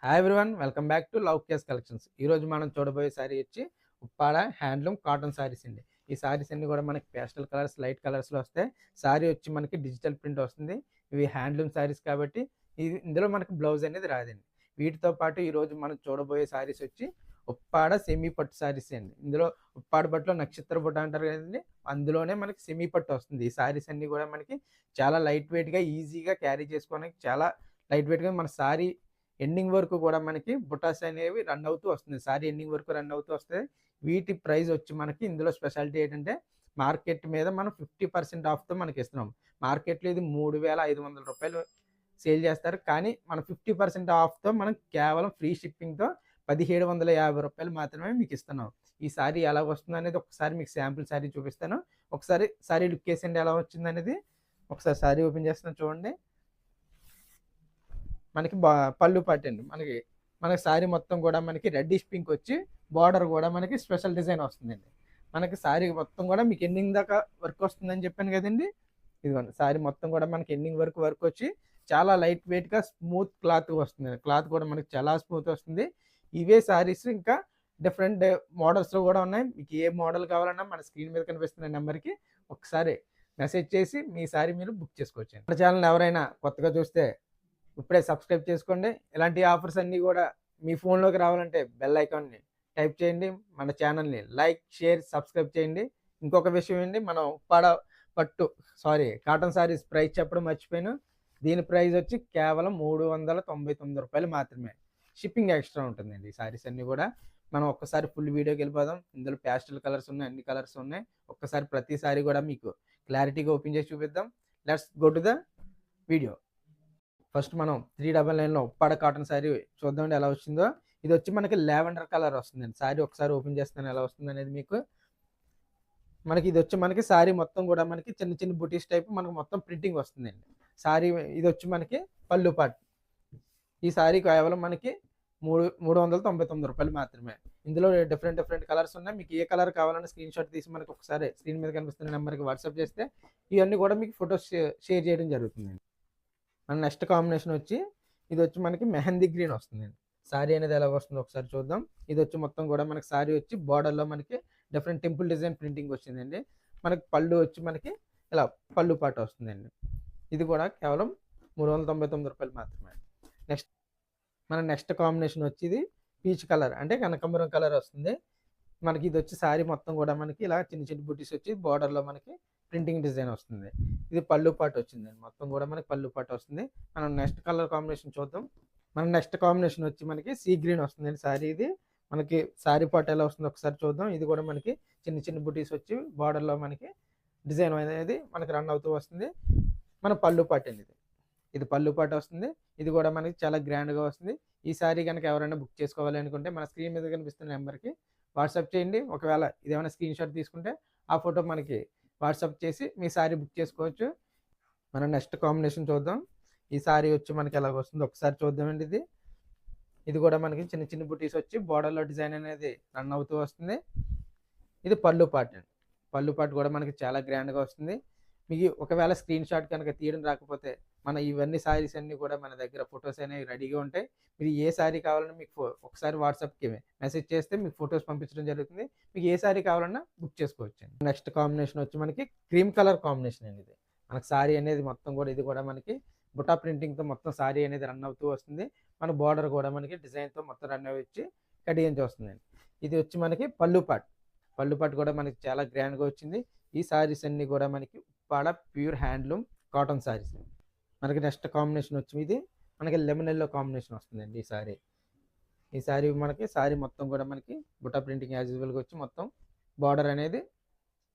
Hi everyone, welcome back to love case collections. ఈరోజు మనం చూడబోయే శారీ వచ్చి ఉప్పాడ హ్యాండ్లూమ్ కాటన్ శారీస్ అండి. ఈ శారీస్ అన్ని కూడా మనకి పేస్టల్ కలర్స్, లైట్ కలర్స్లో వస్తాయి. శారీ వచ్చి మనకి డిజిటల్ ప్రింట్ వస్తుంది. ఇవి హ్యాండ్లూమ్ శారీస్ కాబట్టి ఇందులో మనకి బ్లౌజ్ అనేది రాదండి. వీటితో పాటు ఈరోజు మనం చూడబోయే శారీస్ వచ్చి ఉప్పాడ సెమీ పట్టు శారీస్ అండి. ఇందులో ఉప్పాడ పట్టులో నక్షత్ర బుట్ట అంటారు కదండి, అందులోనే మనకి సెమీ పట్టు వస్తుంది. ఈ శారీస్ అన్ని కూడా మనకి చాలా లైట్ వెయిట్గా, ఈజీగా క్యారీ చేసుకోవడానికి చాలా లైట్ వెయిట్గా మన శారీ ఎండింగ్ వరకు కూడా మనకి బుటాస్ అనేవి రన్ అవుతూ వస్తుంది. సారీ ఎండింగ్ వరకు రన్ అవుతూ వస్తుంది. వీటి ప్రైస్ వచ్చి మనకి ఇందులో స్పెషాలిటీ ఏంటంటే మార్కెట్ మీద మనం 50% ఆఫ్తో మనకి ఇస్తున్నాం. మార్కెట్లో ఇది 3,500 రూపాయలు సేల్ చేస్తారు. కానీ మనం 50% ఆఫ్తో మనం కేవలం ఫ్రీ షిప్పింగ్తో 1,750 రూపాయలు మాత్రమే మీకు ఇస్తున్నాం. ఈ సారీ ఎలా వస్తుంది అనేది ఒకసారి మీకు శాంపుల్ సారీ చూపిస్తాను. ఒకసారి సారీ లుక్ వేసండి ఎలా వచ్చింది అనేది. ఒకసారి సారీ ఓపెన్ చేస్తాను చూడండి. మనకి పళ్ళు పట్టండి. మనకి శారీ మొత్తం కూడా మనకి రెడ్డిష్ పింక్ వచ్చి బార్డర్ కూడా మనకి స్పెషల్ డిజైన్ వస్తుందండి. మనకి శారీ మొత్తం కూడా మీకు ఎండింగ్ దాకా వర్క్ వస్తుందని చెప్పాను కదండి. ఇదిగోండి, శారీ మొత్తం కూడా మనకి ఎండింగ్ వరకు వర్క్ వచ్చి చాలా లైట్ వెయిట్గా స్మూత్ క్లాత్ వస్తుంది. క్లాత్ కూడా మనకి చాలా స్మూత్ వస్తుంది. ఇవే శారీస్ ఇంకా డిఫరెంట్ మోడల్స్లో కూడా ఉన్నాయి. మీకు ఏ మోడల్ కావాలన్నా మన స్క్రీన్ మీద కనిపిస్తున్న నెంబర్కి ఒకసారి మెసేజ్ చేసి మీ శారీ మీరు బుక్ చేసుకోవచ్చు. మన ఛానల్ ఎవరైనా కొత్తగా చూస్తే ఇప్పుడే సబ్స్క్రైబ్ చేసుకోండి. ఇలాంటి ఆఫర్స్ అన్నీ కూడా మీ ఫోన్లోకి రావాలంటే బెల్ ఐకాన్ని టైప్ చేయండి. మన ఛానల్ని లైక్, షేర్, సబ్స్క్రైబ్ చేయండి. ఇంకొక విషయం ఏంటి, మనం కాటన్ శారీస్ ప్రైస్ చెప్పడం మర్చిపోయాను. దీని ప్రైస్ వచ్చి కేవలం 399 రూపాయలు మాత్రమే. షిప్పింగ్ ఎక్స్ట్రా ఉంటుందండి. ఈ శారీస్ అన్నీ కూడా మనం ఒక్కసారి ఫుల్ వీడియోకి వెళ్ళిపోదాం. ఇందులో ప్యాస్టల్ కలర్స్ ఉన్నాయి, అన్ని కలర్స్ ఉన్నాయి. ఒక్కసారి ప్రతి సారీ కూడా మీకు క్లారిటీగా ఓపెన్ చేసి చూపిద్దాం. Let's go to the video. First మనం 399లో ఉప్పాడ కాటన్ శారీ చూద్దామండి ఎలా వచ్చిందో. ఇది వచ్చి మనకి లావెండర్ కలర్ వస్తుందండి. శారీ ఒకసారి ఓపెన్ చేస్తాను ఎలా వస్తుంది అనేది మీకు. మనకి ఇది వచ్చి మనకి శారీ మొత్తం కూడా మనకి చిన్న చిన్న బుటీస్ టైప్ మనకు మొత్తం ప్రింటింగ్ వస్తుందండి. శారీ ఇది వచ్చి మనకి పళ్ళు పాట్. ఈ శారీ కేవలం మనకి 399 రూపాయలు మాత్రమే. ఇందులో డిఫరెంట్ కలర్స్ ఉన్నాయి. మీకు ఏ కలర్ కావాలన్నా స్క్రీన్ షాట్ తీసి మనకి ఒకసారి స్క్రీన్ మీద కనిపిస్తున్న నెంబర్కి వాట్సాప్ చేస్తే ఇవన్నీ కూడా మీకు ఫొటోస్ షేర్ చేయడం జరుగుతుందండి. మన నెక్స్ట్ కాంబినేషన్ వచ్చి ఇది వచ్చి మనకి మెహందీ గ్రీన్ వస్తుందండి. శారీ అనేది ఎలా వస్తుందో ఒకసారి చూద్దాం. ఇది వచ్చి మొత్తం కూడా మనకి శారీ వచ్చి బార్డర్లో మనకి డిఫరెంట్ టెంపుల్ డిజైన్ ప్రింటింగ్ వచ్చిందండి. మనకి పళ్ళు వచ్చి మనకి ఇలా పళ్ళు పాట వస్తుందండి. ఇది కూడా కేవలం 399 రూపాయలు మాత్రమే. నెక్స్ట్ కాంబినేషన్ వచ్చి ఇది పీచ్ కలర్ అంటే కనకాంబరం కలర్ వస్తుంది. మనకి ఇది వచ్చి శారీ మొత్తం కూడా మనకి ఇలా చిన్న చిన్న బుటీస్ వచ్చి బార్డర్లో మనకి ప్రింటింగ్ డిజైన్ వస్తుంది. ఇది పళ్ళు పాటు వచ్చిందండి. మొత్తం కూడా మనకి పళ్ళు పాటు వస్తుంది. మనం నెక్స్ట్ కలర్ కాంబినేషన్ చూద్దాం. మన నెక్స్ట్ కాంబినేషన్ వచ్చి మనకి సీ గ్రీన్ వస్తుందండి. శారీ ఇది మనకి శారీ పాటు ఎలా వస్తుందో ఒకసారి చూద్దాం. ఇది కూడా మనకి చిన్న చిన్న బుటీస్ వచ్చి బార్డర్లో మనకి డిజైన్ అనేది మనకి రన్ అవుతూ వస్తుంది. మన పళ్ళు పాటు అండి ఇది పళ్ళు పాటు వస్తుంది. ఇది కూడా మనకి చాలా గ్రాండ్గా వస్తుంది. ఈ శారీ కనుక ఎవరైనా బుక్ చేసుకోవాలి అనుకుంటే మన స్క్రీన్ మీద కనిపిస్తున్న నెంబర్కి వాట్సాప్ చేయండి. ఒకవేళ ఇదేమైనా స్క్రీన్ షాట్ తీసుకుంటే ఆ ఫోటో మనకి వాట్సాప్ చేసి మీ శారీ బుక్ చేసుకోవచ్చు. మనం నెక్స్ట్ కాంబినేషన్ చూద్దాం. ఈ శారీ వచ్చి మనకి ఎలా వస్తుందో ఒకసారి చూద్దామండి. ఇది కూడా మనకి చిన్న చిన్న బుటీస్ వచ్చి బార్డర్లో డిజైన్ అనేది రన్ అవుతూ వస్తుంది. ఇది పళ్ళు పార్ట్ అండి. పళ్ళు పార్ట్ కూడా మనకి చాలా గ్రాండ్గా వస్తుంది. మీకు ఒకవేళ స్క్రీన్ షాట్ కనుక తీయడం రాకపోతే మన ఇవన్నీ శారీస్ అన్నీ కూడా మన దగ్గర ఫొటోస్ అనేవి రెడీగా ఉంటాయి. మీరు ఏ శారీ కావాలన్నా మీకు ఒకసారి వాట్సాప్కి మెసేజ్ చేస్తే మీకు ఫొటోస్ పంపించడం జరుగుతుంది. మీకు ఏ శారీ కావాలన్నా బుక్ చేసుకోవచ్చు. నెక్స్ట్ కాంబినేషన్ వచ్చి మనకి క్రీమ్ కలర్ కాంబినేషన్ అండి. ఇది మనకి శారీ అనేది మొత్తం కూడా ఇది కూడా మనకి బుటా ప్రింటింగ్తో మొత్తం శారీ అనేది రన్ అవుతూ వస్తుంది. మన బార్డర్ కూడా మనకి డిజైన్తో మొత్తం రన్ వచ్చి కటింగ్ వస్తుందండి. ఇది వచ్చి మనకి పళ్ళు పాట్ కూడా మనకి చాలా గ్రాండ్గా వచ్చింది. ఈ శారీస్ అన్నీ కూడా మనకి Uppada pure handloom cotton saris. మనకి నెక్స్ట్ కాంబినేషన్ వచ్చి ఇది మనకి లెమన్ ఎల్లో కాంబినేషన్ వస్తుందండి. ఈ శారీ మనకి శారీ మొత్తం కూడా మనకి బుటా ప్రింటింగ్ యాజ్ యూజువల్గా వచ్చి మొత్తం బార్డర్ అనేది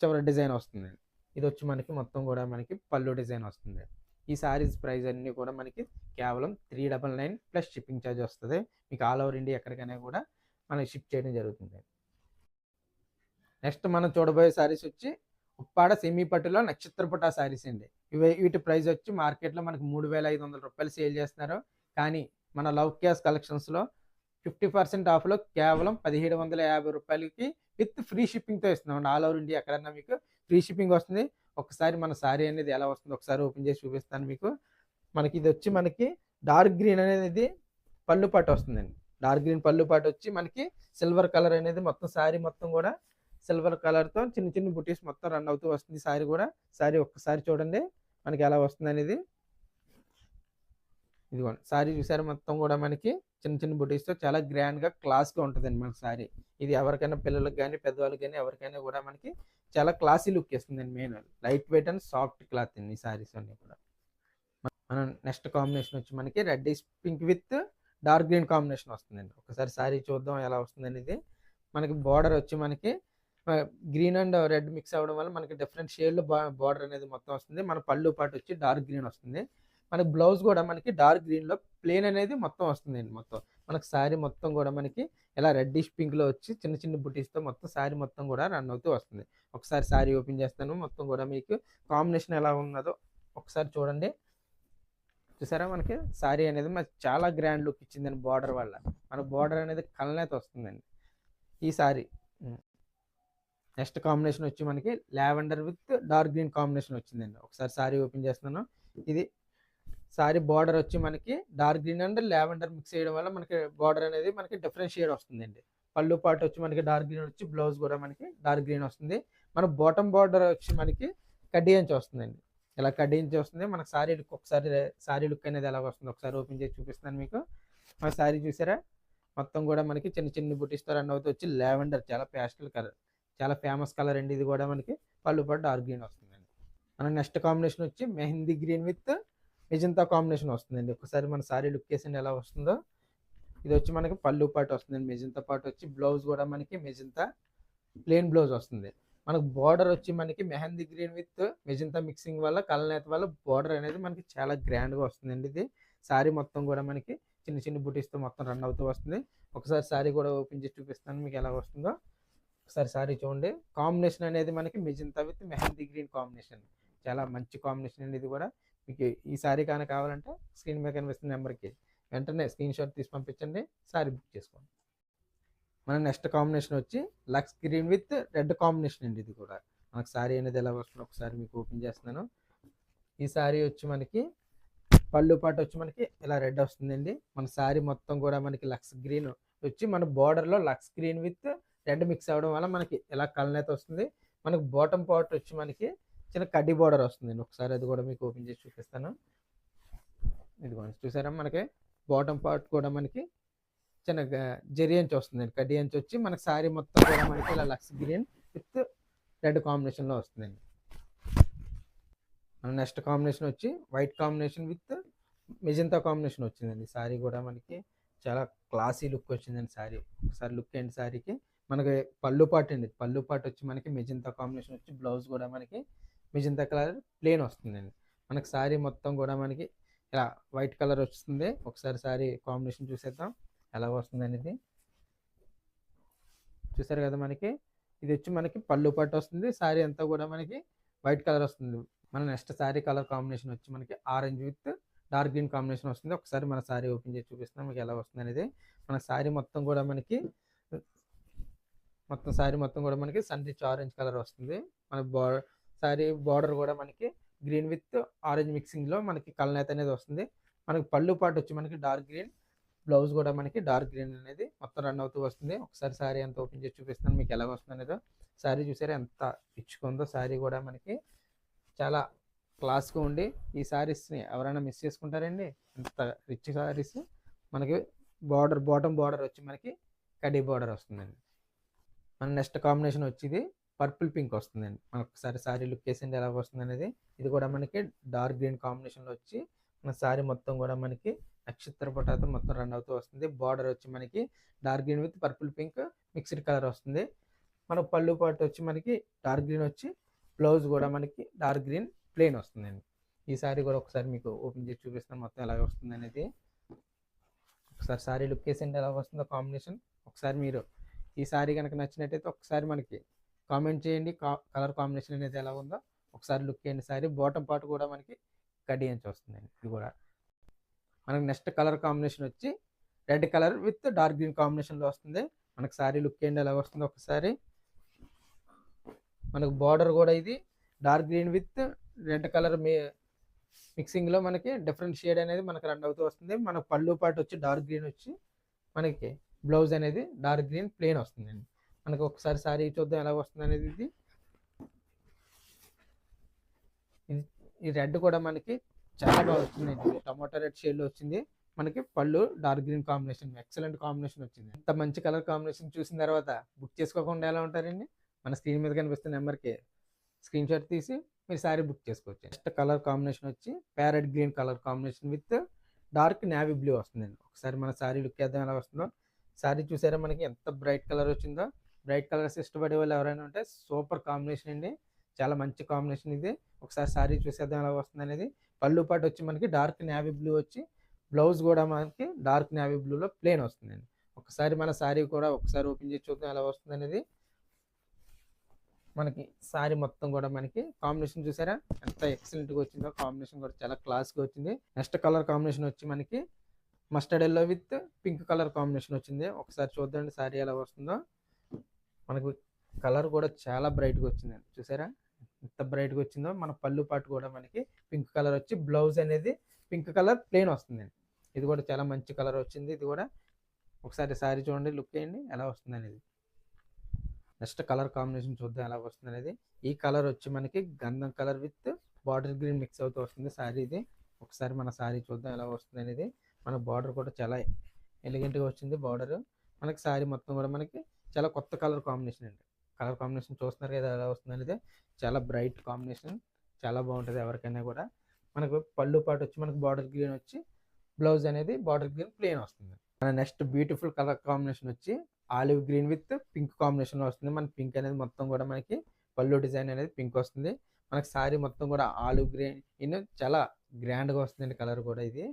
చివరి డిజైన్ వస్తుందండి. ఇది వచ్చి మనకి మొత్తం కూడా మనకి పళ్ళు డిజైన్ వస్తుంది. ఈ శారీస్ ప్రైస్ అన్నీ కూడా మనకి కేవలం 399 ప్లస్ షిప్పింగ్ ఛార్జ్ వస్తుంది. మీకు ఆల్ ఓవర్ ఇండియా ఎక్కడికైనా కూడా మనకి షిప్ చేయడం జరుగుతుంది. నెక్స్ట్ మనం చూడబోయే శారీస్ వచ్చి ఉప్పాడ సెమీ పట్టులో నక్షత్ర పుటా శారీస్ అండి. వీటి ప్రైస్ వచ్చి మార్కెట్లో మనకి 3,500 రూపాయలు సేల్ చేస్తున్నారు. కానీ మన లవ్ క్యాష్ కలెక్షన్స్లో 50% ఆఫ్లో కేవలం 1,750 రూపాయలకి విత్ ఫ్రీ షిప్పింగ్తో ఇస్తున్నాం. ఆల్ ఓవర్ ఇండియా ఎక్కడన్నా మీకు ఫ్రీ షిప్పింగ్ వస్తుంది. ఒకసారి మన శారీ అనేది ఎలా వస్తుందో ఒకసారి ఓపెన్ చేసి చూపిస్తాను మీకు. మనకి ఇది వచ్చి మనకి డార్క్ గ్రీన్ అనేది పళ్ళు పాటు వస్తుందండి. డార్క్ గ్రీన్ పళ్ళు పాటు వచ్చి మనకి సిల్వర్ కలర్ అనేది మొత్తం శారీ మొత్తం కూడా సిల్వర్ కలర్తో చిన్న చిన్న బుటీస్ మొత్తం రన్ అవుతూ వస్తుంది శారీ కూడా. శారీ ఒక్కసారి చూడండి మనకి ఎలా వస్తుంది అనేది. ఇదిగోండి శారీ చూసారు మొత్తం కూడా మనకి చిన్న చిన్న బుటీస్తో చాలా గ్రాండ్గా క్లాస్గా ఉంటుందండి మన శారీ. ఇది ఎవరికైనా పిల్లలకు కానీ పెద్దవాళ్ళకి కానీ ఎవరికైనా కూడా మనకి చాలా క్లాసీ లుక్ ఇస్తుందండి. Main light weight and soft cloth అండి ఈ శారీస్ అన్నీ కూడా. మనం నెక్స్ట్ కాంబినేషన్ వచ్చి మనకి red pink with dark green combination వస్తుందండి. ఒకసారి శారీ చూద్దాం ఎలా వస్తుంది అనేది. మనకి బార్డర్ వచ్చి మనకి గ్రీన్ అండ్ రెడ్ మిక్స్ అవ్వడం వల్ల మనకి డిఫరెంట్ షేడ్లో బార్డర్ అనేది మొత్తం వస్తుంది. మన పళ్ళు పాటు వచ్చి డార్క్ గ్రీన్ వస్తుంది. మనకి బ్లౌజ్ కూడా మనకి డార్క్ గ్రీన్లో ప్లేన్ అనేది మొత్తం వస్తుందండి. మొత్తం మనకి శారీ మొత్తం కూడా మనకి ఇలా రెడ్డిష్ పింక్లో వచ్చి చిన్న చిన్న బుటీస్తో మొత్తం శారీ మొత్తం కూడా రన్ అవుతూ వస్తుంది. ఒకసారి శారీ ఓపెన్ చేస్తాను, మొత్తం కూడా మీకు కాంబినేషన్ ఎలా ఉన్నదో ఒకసారి చూడండి. చూసారా మనకి శారీ అనేది మనకి చాలా గ్రాండ్ లుక్ ఇచ్చిందండి బార్డర్ వల్ల. మన బార్డర్ అనేది కలనేత వస్తుందండి ఈ శారీ. నెక్స్ట్ కాంబినేషన్ వచ్చి మనకి lavender with dark green combination వచ్చిందండి. ఒకసారి శారీ ఓపెన్ చేస్తున్నాను. ఇది శారీ బార్డర్ వచ్చి మనకి dark green and lavender mix చేయడం వల్ల మనకి బార్డర్ అనేది మనకి డిఫరెంట్ షేడ్ వస్తుందండి. పళ్ళు పాటు వచ్చి మనకి డార్క్ గ్రీన్ వచ్చి బ్లౌజ్ కూడా మనకి డార్క్ గ్రీన్ వస్తుంది. మన బాటమ్ బార్డర్ వచ్చి మనకి కడ్డీ అంచు వస్తుందండి. ఇలా కడ్డీ అంచు వస్తుంది. మనకి శారీ లుక్ ఒకసారి శారీ లుక్ అనేది ఎలా వస్తుంది ఒకసారి ఓపెన్ చేసి చూపిస్తాను మీకు. మన శారీ చూసారా మొత్తం కూడా మనకి చిన్న చిన్న బుటీస్తో రన్ అవుతూ వచ్చి లావెండర్ చాలా ప్యాస్టల్ కలర్, చాలా ఫేమస్ కలర్ అండి. ఇది కూడా మనకి పళ్ళు పాటు డార్క్ గ్రీన్ వస్తుందండి. మన నెక్స్ట్ కాంబినేషన్ వచ్చి mehndi green with magenta combination వస్తుందండి. ఒకసారి మన శారీ లుక్ వేసండి ఎలా వస్తుందో. ఇది వచ్చి మనకి పళ్ళు పాటు వస్తుందండి. మెజంతా పాటు వచ్చి బ్లౌజ్ కూడా మనకి మెజంతా ప్లెయిన్ బ్లౌజ్ వస్తుంది. మనకు బార్డర్ వచ్చి మనకి mehndi green with magenta mixing వల్ల కలనేత వల్ల బార్డర్ అనేది మనకి చాలా గ్రాండ్గా వస్తుందండి. ఇది శారీ మొత్తం కూడా మనకి చిన్న చిన్న బుటీస్తో మొత్తం రన్ అవుతూ వస్తుంది. ఒకసారి శారీ కూడా ఓపెన్ చేసి చూపిస్తాను మీకు ఎలా వస్తుందో. ఒకసారి శారీ చూడండి. కాంబినేషన్ అనేది మనకి magenta with mehndi green combination, చాలా మంచి కాంబినేషన్ అండి. ఇది కూడా మీకు ఈ శారీ కానీ కావాలంటే స్క్రీన్ మీద కనిపిస్తున్న నెంబర్కి వెంటనే స్క్రీన్ షాట్ తీసి పంపించండి, శారీ బుక్ చేసుకోండి. మన నెక్స్ట్ కాంబినేషన్ వచ్చి lux green with red combination అండి. ఇది కూడా మనకు శారీ అనేది ఎలా వస్తుందో ఒకసారి మీకు ఓపెన్ చేస్తున్నాను. ఈ శారీ వచ్చి మనకి పళ్ళు పాటు వచ్చి మనకి ఇలా రెడ్ వస్తుందండి. మన శారీ మొత్తం కూడా మనకి లక్స్ గ్రీన్ వచ్చి మన బార్డర్లో lux green with red mix అవ్వడం వల్ల మనకి ఇలా కలనేత వస్తుంది. మనకి బాటమ్ పార్ట్ వచ్చి మనకి చిన్న కడ్డీ బార్డర్ వస్తుందండి. ఒకసారి అది కూడా మీకు ఓపెన్ చేసి చూపిస్తాను. ఇదిగోండి చూసారా మనకి బాటమ్ పార్ట్ కూడా మనకి చిన్న జెరీ అంచు వస్తుందండి. కడ్డీ అంచు వచ్చి మనకి శారీ మొత్తం కూడా మనకి ఇలా లక్స్ గ్రీన్ విత్ రెడ్ కాంబినేషన్లో వస్తుందండి. మన నెక్స్ట్ కాంబినేషన్ వచ్చి white combination with magenta combination వచ్చిందండి. శారీ కూడా మనకి చాలా క్లాసీ లుక్ వచ్చిందండి శారీ. ఒకసారి లుక్ అండి శారీకి. మనకి పళ్ళు పాటు అండి. పళ్ళు పాటు వచ్చి మనకి మెజంతా కాంబినేషన్ వచ్చి బ్లౌజ్ కూడా మనకి మెజంతా కలర్ ప్లెయిన్ వస్తుందండి. మనకి శారీ మొత్తం కూడా మనకి ఇలా వైట్ కలర్ వస్తుంది. ఒకసారి శారీ కాంబినేషన్ చూసేద్దాం ఎలా వస్తుంది అనేది. చూసారు కదా మనకి ఇది వచ్చి మనకి పళ్ళు పాటు వస్తుంది. శారీ అంతా కూడా మనకి వైట్ కలర్ వస్తుంది. మన నెక్స్ట్ శారీ కలర్ కాంబినేషన్ వచ్చి మనకి orange with dark green combination వస్తుంది. ఒకసారి మన శారీ ఓపెన్ చేసి చూపిస్తున్నాం మీకు ఎలా వస్తుంది అనేది. మన శారీ మొత్తం కూడా మనకి శారీ మొత్తం కూడా మనకి సన్ రిచ్ ఆరెంజ్ కలర్ వస్తుంది. మన శారీ బార్డర్ కూడా మనకి గ్రీన్ విత్ ఆరెంజ్ మిక్సింగ్లో మనకి కలనేత అనేది వస్తుంది. మనకి పళ్ళు పాటు వచ్చి మనకి డార్క్ గ్రీన్, బ్లౌజ్ కూడా మనకి డార్క్ గ్రీన్ అనేది మొత్తం రన్ అవుతూ వస్తుంది. ఒకసారి శారీ అంతా ఓపెన్ చేసి చూపిస్తాను మీకు ఎలా వస్తుంది అనేది. శారీ చూసారా ఎంత పిచ్చుకుందో. శారీ కూడా మనకి చాలా క్లాస్గా ఉండి ఈ శారీస్ని ఎవరైనా మిస్ చేసుకుంటారండి. ఎంత రిచ్ శారీస్. మనకి బాటమ్ బార్డర్ వచ్చి మనకి కడ్డీ బార్డర్ వస్తుందండి. మన నెక్స్ట్ కాంబినేషన్ వచ్చి పర్పుల్ పింక్ వస్తుందండి. మనకు ఒకసారి శారీ లుక్ వేసింది ఎలా వస్తుంది అనేది. ఇది కూడా మనకి డార్క్ గ్రీన్ కాంబినేషన్లో వచ్చి మన శారీ మొత్తం కూడా మనకి నక్షత్ర పటాతో మొత్తం రన్ అవుతూ వస్తుంది. బార్డర్ వచ్చి మనకి dark green with purple pink mixed colour వస్తుంది. మన పళ్ళు పాటు వచ్చి మనకి డార్క్ గ్రీన్ వచ్చి బ్లౌజ్ కూడా మనకి డార్క్ గ్రీన్ ప్లెయిన్ వస్తుందండి. ఈ శారీ కూడా ఒకసారి మీకు ఓపెన్ చేసి చూపిస్తాను మొత్తం ఎలా వస్తుంది అనేది. ఒకసారి శారీ లుక్ వేసింది ఎలా వస్తుందో కాంబినేషన్. ఒకసారి మీరు ఈ శారీ కనుక నచ్చినట్టయితే ఒకసారి మనకి కామెంట్ చేయండి కలర్ కాంబినేషన్ అనేది ఎలా ఉందో. ఒకసారి లుక్ చేయండి. శారీ బాటమ్ పార్ట్ కూడా మనకి కడ్డీ అంచు వస్తుందండి. ఇది కూడా మనకి నెక్స్ట్ కలర్ కాంబినేషన్ వచ్చి red colour with dark green కాంబినేషన్లో వస్తుంది. మనకి శారీ లుక్ చేయండి ఎలా వస్తుందో ఒకసారి. మనకు బార్డర్ కూడా ఇది dark green with red colour మిక్సింగ్లో మనకి డిఫరెంట్ షేడ్ అనేది మనకు రన్ అవుతూ వస్తుంది. మనకు పళ్ళు పాటు వచ్చి డార్క్ గ్రీన్ వచ్చి మనకి బ్లౌజ్ అనేది డార్క్ గ్రీన్ ప్లెయిన్ వస్తుందండి. మనకు ఒకసారి సారీ చూద్దాం ఎలా వస్తుంది అనేది. ఈ రెడ్ కూడా మనకి చాలా బాగా వచ్చిందండి. టమాటా రెడ్ షేడ్లో వచ్చింది. మనకి పళ్ళు dark green combination, excellent combination వచ్చింది. ఇంత మంచి కలర్ కాంబినేషన్ చూసిన తర్వాత బుక్ చేసుకోకుండా ఎలా ఉంటారండి? మన స్క్రీన్ మీద కనిపిస్తున్న నెంబర్కి స్క్రీన్ షాట్ తీసి మీరు సారీ బుక్ చేసుకోవచ్చు. నెక్స్ట్ కలర్ కాంబినేషన్ వచ్చి parrot green colour combination with dark navy blue వస్తుందండి. ఒకసారి మన సారీ లుక్ వేద్దాం ఎలా వస్తుందో. సారీ చూసారా మనకి ఎంత బ్రైట్ కలర్ వచ్చిందో. బ్రైట్ కలర్స్ ఇష్టపడే వాళ్ళు ఎవరైనా ఉంటే సూపర్ కాంబినేషన్ అండి. చాలా మంచి కాంబినేషన్ ఇది. ఒకసారి సారీ చూసేద్దాం ఎలా వస్తుంది అనేది. పళ్ళు పాటు వచ్చి మనకి డార్క్ నేవీ బ్లూ వచ్చి బ్లౌజ్ కూడా మనకి డార్క్ నేవీ బ్లూలో ప్లెయిన్ వస్తుందండి. ఒకసారి మన సారీ కూడా ఒకసారి ఓపెన్ చేసి చూద్దాం ఎలా వస్తుంది అనేది. మనకి సారీ మొత్తం కూడా మనకి కాంబినేషన్ చూసారా ఎంత ఎక్సలెంట్గా వచ్చిందో. కాంబినేషన్ కూడా చాలా క్లాస్గా వచ్చింది. నెక్స్ట్ కలర్ కాంబినేషన్ వచ్చి మనకి mustard yellow with pink colour combination వచ్చింది. ఒకసారి చూద్దాండి సారీ ఎలా వస్తుందో. మనకు కలర్ కూడా చాలా బ్రైట్గా వచ్చిందండి. చూసారా ఎంత బ్రైట్గా వచ్చిందో. మన పళ్ళు పాటు కూడా మనకి పింక్ కలర్ వచ్చి బ్లౌజ్ అనేది పింక్ కలర్ ప్లెయిన్ వస్తుందండి. ఇది కూడా చాలా మంచి కలర్ వచ్చింది. ఇది కూడా ఒకసారి సారీ చూడండి, లుక్ చేయండి ఎలా వస్తుంది అనేది. నెక్స్ట్ కలర్ కాంబినేషన్ చూద్దాం ఎలా వస్తుంది అనేది. ఈ కలర్ వచ్చి మనకి గంధం colour with border green mix అవుతూ వస్తుంది సారీ ఇది. ఒకసారి మన సారీ చూద్దాం ఎలా వస్తుంది అనేది. మన బార్డర్ కూడా చాలా ఎలిగెంట్గా వచ్చింది బార్డర్. మనకి సారీ మొత్తం కూడా మనకి చాలా కొత్త కలర్ కాంబినేషన్ అండి. కలర్ కాంబినేషన్ చూస్తున్నారు కదా ఎలా వస్తుంది అనేది. చాలా బ్రైట్ కాంబినేషన్, చాలా బాగుంటుంది ఎవరికైనా కూడా. మనకు పళ్ళు పాటు వచ్చి మనకి బార్డర్ గ్రీన్ వచ్చి బ్లౌజ్ అనేది బార్డర్ గ్రీన్ ప్లెయిన్ వస్తుంది. మన నెక్స్ట్ బ్యూటిఫుల్ కలర్ కాంబినేషన్ వచ్చి ఆలివ్ గ్రీన్ విత్ పింక్ కాంబినేషన్లో వస్తుంది. మన పింక్ అనేది మొత్తం కూడా మనకి పళ్ళు డిజైన్ అనేది పింక్ వస్తుంది. మనకి సారీ మొత్తం కూడా ఆలివ్ గ్రీన్ చాలా గ్రాండ్గా వస్తుందండి కలర్ కూడా. ఇది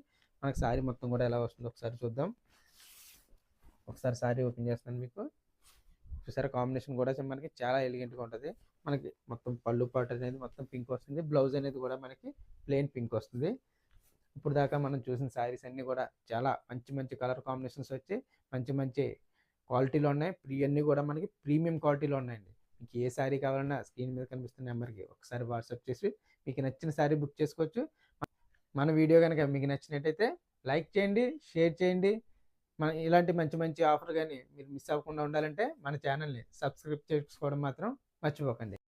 మనకి సారీ మొత్తం కూడా ఎలా వస్తుందో ఒకసారి చూద్దాం. ఒకసారి సారీ ఓపెన్ చేస్తాను మీకు. చూసారా కాంబినేషన్ కూడా మనకి చాలా ఎలిగెంట్గా ఉంటుంది. మనకి మొత్తం పళ్ళు పాటు అనేది మొత్తం పింక్ వస్తుంది. బ్లౌజ్ అనేది కూడా మనకి ప్లెయిన్ పింక్ వస్తుంది. ఇప్పుడు దాకా మనం చూసిన శారీస్ అన్నీ కూడా చాలా మంచి మంచి కలర్ కాంబినేషన్స్ వచ్చి మంచి మంచి క్వాలిటీలో ఉన్నాయి. ఇవన్నీ కూడా మనకి ప్రీమియం క్వాలిటీలో ఉన్నాయండి. మీకు ఏ శారీ కావాలన్నా స్క్రీన్ మీద కనిపిస్తున్న నెంబర్కి ఒకసారి వాట్సాప్ చేసి మీకు నచ్చిన శారీ బుక్ చేసుకోవచ్చు. మన వీడియో కనుక మీకు నచ్చినట్టయితే లైక్ చేయండి, షేర్ చేయండి. మన ఇలాంటి మంచి మంచి ఆఫర్ కానీ మీరు మిస్ అవ్వకుండా ఉండాలంటే మన ఛానల్ని సబ్స్క్రైబ్ చేసుకోవడం మాత్రం మర్చిపోకండి.